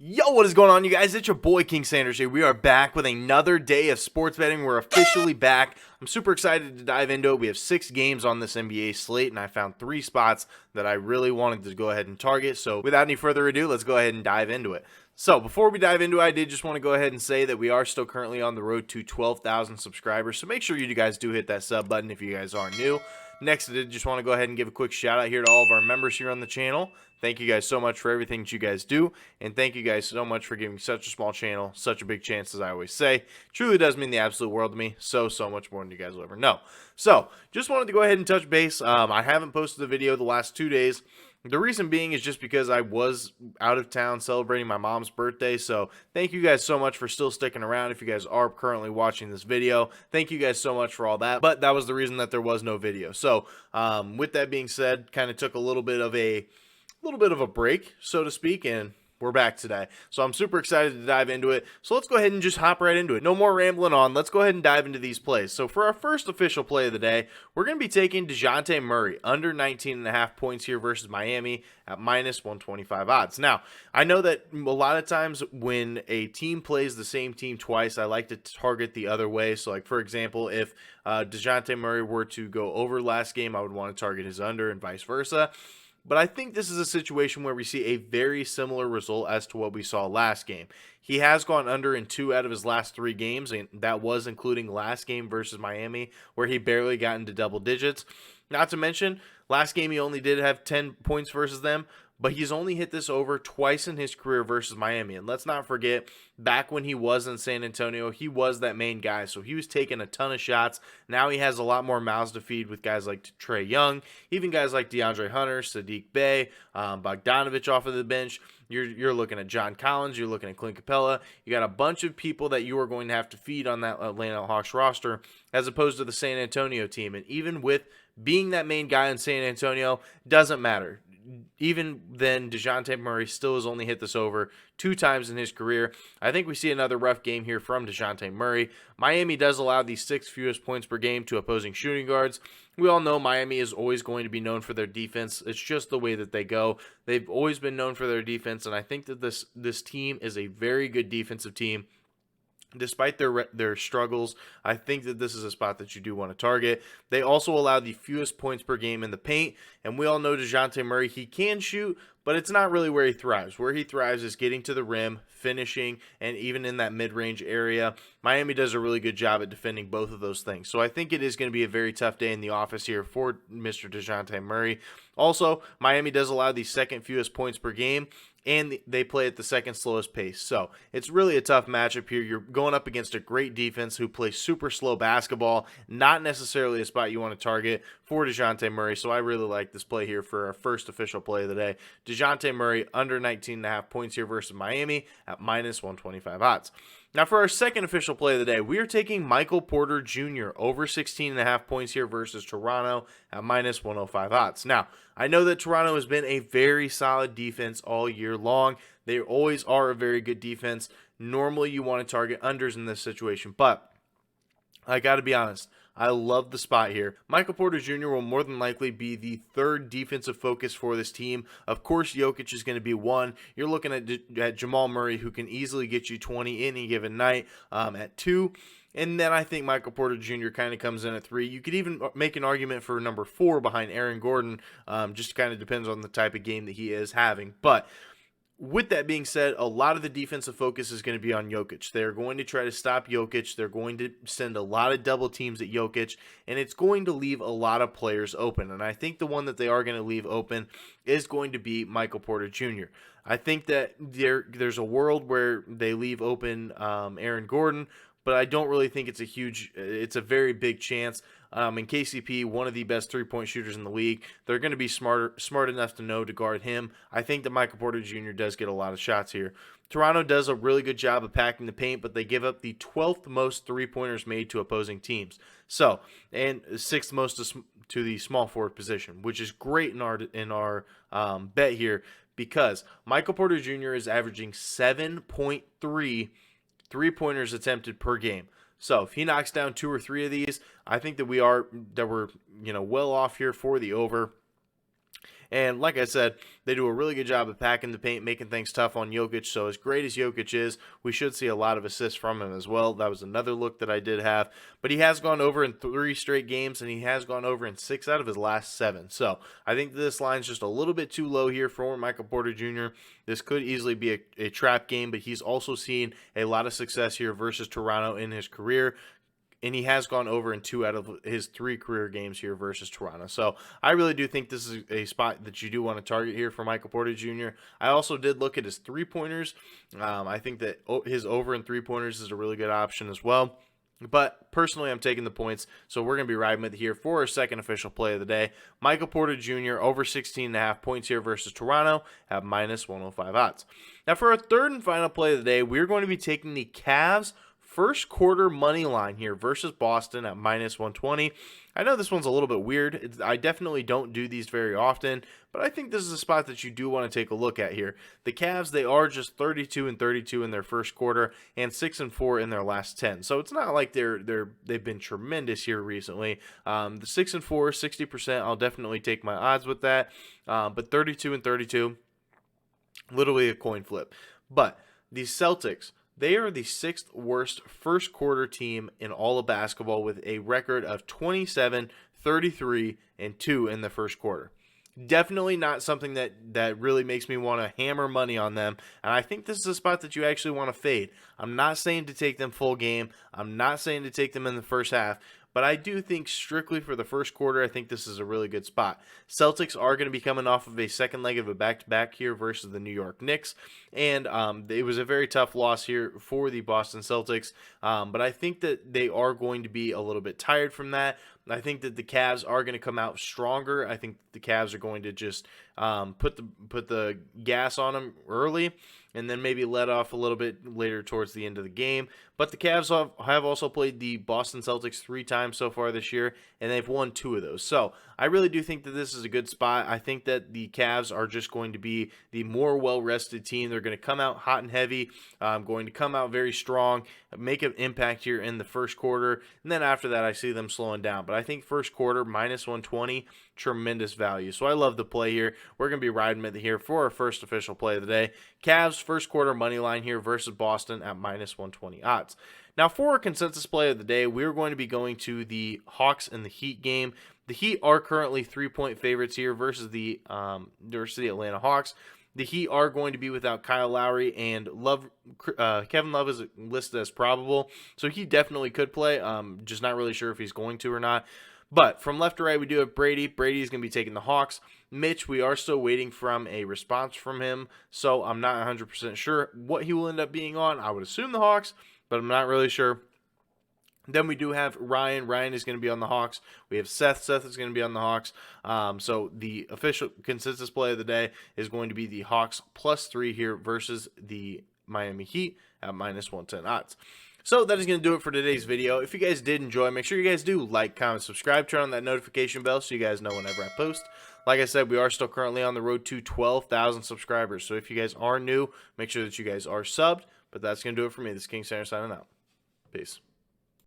Yo, what is going on, you guys? It's your boy King Sanders here. We are back with another day of sports betting. We're officially back. I'm super excited to dive into it. We have 6 games on this NBA slate, and I found 3 spots that I really wanted to go ahead and target. So without any further ado, let's go ahead and dive into it. So before we dive into it, I did just want to go ahead and say that we are still currently on the road to 12,000 subscribers. So make sure you guys do hit that sub button if you guys are new. Next, I did just want to go ahead and give a quick shout out here to all of our members here on the channel. Thank you guys so much for everything that you guys do, and thank you guys so much for giving such a small channel such a big chance, as I always say. Truly does mean the absolute world to me, so much more than you guys will ever know. So, just wanted to go ahead and touch base. I haven't posted a video the last 2 days. The reason being is just because I was out of town celebrating my mom's birthday, so thank you guys so much for still sticking around. If you guys are currently watching this video, thank you guys so much for all that, but that was the reason that there was no video. So, with that being said, kind of took a little bit of a break, so to speak, and we're back today. So I'm super excited to dive into it. So let's go ahead and just hop right into it. No more rambling on. Let's go ahead and dive into these plays. So for our first official play of the day, we're going to be taking DeJounte Murray under 19.5 points here versus Miami at minus 125 odds. Now, I know that a lot of times when a team plays the same team twice, I like to target the other way. So like, for example, if DeJounte Murray were to go over last game, I would want to target his under and vice versa. But I think this is a situation where we see a very similar result as to what we saw last game. He has gone under in 2 out of his last 3 games, and that was including last game versus Miami, where he barely got into double digits. Not to mention, last game he only did have 10 points versus them, but he's only hit this over twice in his career versus Miami. And let's not forget, back when he was in San Antonio, he was that main guy. So he was taking a ton of shots. Now he has a lot more mouths to feed with guys like Trae Young, even guys like DeAndre Hunter, Sadiq Bey, Bogdanovich off of the bench. You're looking at John Collins. You're looking at Clint Capella. You got a bunch of people that you are going to have to feed on that Atlanta Hawks roster as opposed to the San Antonio team. And even with being that main guy in San Antonio, doesn't matter. Even then, DeJounte Murray still has only hit this over 2 times in his career. I think we see another rough game here from DeJounte Murray. Miami does allow the 6th fewest points per game to opposing shooting guards. We all know Miami is always going to be known for their defense. It's just the way that they go. They've always been known for their defense, and I think that this team is a very good defensive team. Despite their struggles, I think that this is a spot that you do want to target. They also allow the fewest points per game in the paint, and we all know DeJounte Murray, he can shoot, but it's not really where he thrives. Where he thrives is getting to the rim, finishing, and even in that mid-range area. Miami does a really good job at defending both of those things. So I think it is going to be a very tough day in the office here for Mr. DeJounte Murray. Also, Miami does allow the 2nd fewest points per game, and they play at the 2nd slowest pace. So it's really a tough matchup here. You're going up against a great defense who plays super slow basketball, not necessarily a spot you want to target for DeJounte Murray. So I really like this play here for our first official play of the day. DeJounte Murray under 19.5 points here versus Miami at minus 125 odds. Now for our second official play of the day, we are taking Michael Porter Jr. over 16.5 points here versus Toronto at minus 105 odds. Now, I know that Toronto has been a very solid defense all year long. They always are a very good defense. Normally you want to target unders in this situation, but I got to be honest, I love the spot here. Michael Porter Jr. will more than likely be the 3rd defensive focus for this team. Of course, Jokic is going to be 1. You're looking at Jamal Murray, who can easily get you 20 any given night at 2. And then I think Michael Porter Jr. kind of comes in at 3. You could even make an argument for number 4 behind Aaron Gordon. Just kind of depends on the type of game that he is having. But with that being said, a lot of the defensive focus is going to be on Jokic. They're going to try to stop Jokic. They're going to send a lot of double teams at Jokic, and it's going to leave a lot of players open. And I think the one that they are going to leave open is going to be Michael Porter Jr. I think that there's a world where they leave open Aaron Gordon, but I don't really think it's a very big chance. And KCP, one of the best 3-point shooters in the league, they're going to be smart enough to know to guard him. I think that Michael Porter Jr. does get a lot of shots here. Toronto does a really good job of packing the paint, but they give up the 12th most 3-pointers made to opposing teams. So, and 6th most to the small forward position, which is great in our bet here because Michael Porter Jr. is averaging 7.3 3-pointers attempted per game. So if he knocks down 2 or 3 of these, I think that we're well off here for the over. And like I said, they do a really good job of packing the paint, making things tough on Jokic. So as great as Jokic is, we should see a lot of assists from him as well. That was another look that I did have. But he has gone over in 3 straight games, and he has gone over in 6 out of his last 7. So I think this line's just a little bit too low here for Michael Porter Jr. This could easily be a trap game, but he's also seen a lot of success here versus Toronto in his career. And he has gone over in 2 out of his 3 career games here versus Toronto. So I really do think this is a spot that you do want to target here for Michael Porter Jr. I also did look at his 3-pointers. I think that his over in 3-pointers is a really good option as well. But personally, I'm taking the points, so we're going to be riding with it here for our second official play of the day. Michael Porter Jr. over 16.5 points here versus Toronto at -105 odds. Now for our third and final play of the day, we're going to be taking the Cavs first quarter money line here versus Boston at -120. I know this one's a little bit weird. I definitely don't do these very often, but I think this is a spot that you do want to take a look at here. The Cavs, they are just 32-32 in their first quarter and 6-4 in their last 10. So it's not like they've been tremendous here recently. The 6-4, 60%, I'll definitely take my odds with that. But 32-32, literally a coin flip. But the Celtics, they are the 6th worst first quarter team in all of basketball with a record of 27-33-2 in the first quarter. Definitely not something that really makes me want to hammer money on them. And I think this is a spot that you actually want to fade. I'm not saying to take them full game. I'm not saying to take them in the first half. But I do think strictly for the first quarter, I think this is a really good spot. Celtics are going to be coming off of a second leg of a back-to-back here versus the New York Knicks. And it was a very tough loss here for the Boston Celtics. But I think that they are going to be a little bit tired from that. I think that the Cavs are going to come out stronger. I think the Cavs are going to just put the gas on them early and then maybe let off a little bit later towards the end of the game. But the Cavs have also played the Boston Celtics 3 times so far this year, and they've won 2 of those. So I really do think that this is a good spot. I think that the Cavs are just going to be the more well-rested team. They're going to come out hot and heavy, going to come out very strong, make an impact here in the first quarter, and then after that I see them slowing down. But I think first quarter, -120, tremendous value. So I love the play here. We're going to be riding with it here for our first official play of the day. Cavs first quarter money line here versus Boston at -120 odds. Now for our consensus play of the day, we're going to be going to the Hawks and the Heat game. The Heat are currently 3-point favorites here versus the Atlanta Hawks. The Heat are going to be without Kyle Lowry, and Kevin Love is listed as probable, so he definitely could play. Just not really sure if he's going to or not. But from left to right, we do have Brady. Brady is going to be taking the Hawks. Mitch, we are still waiting from a response from him, so I'm not 100% sure what he will end up being on. I would assume the Hawks, but I'm not really sure. Then we do have Ryan. Ryan is going to be on the Hawks. We have Seth. Seth is going to be on the Hawks. So the official consensus play of the day is going to be the Hawks +3 here versus the Miami Heat at -110 odds. So that is going to do it for today's video. If you guys did enjoy, make sure you guys do like, comment, subscribe, turn on that notification bell so you guys know whenever I post. Like I said, we are still currently on the road to 12,000 subscribers. So if you guys are new, make sure that you guys are subbed. But that's going to do it for me. This is King Center signing out. Peace.